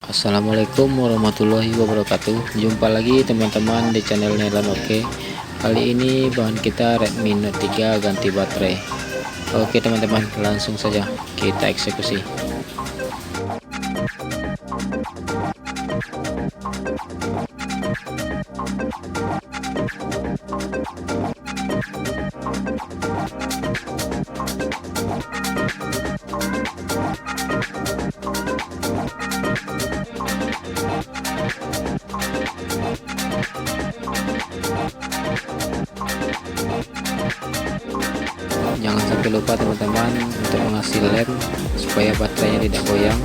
Assalamualaikum warahmatullahi wabarakatuh. Jumpa lagi teman-teman di channel Nelan Oke. Kali ini bahan kita Redmi Note 3 ganti baterai. Oke teman-teman, langsung saja kita eksekusi. Jangan sampai lupa teman-teman untuk mengasih lem supaya baterainya tidak goyang.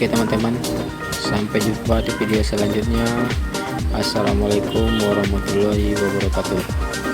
Oke teman-teman, sampai jumpa di video selanjutnya. Assalamualaikum warahmatullahi wabarakatuh.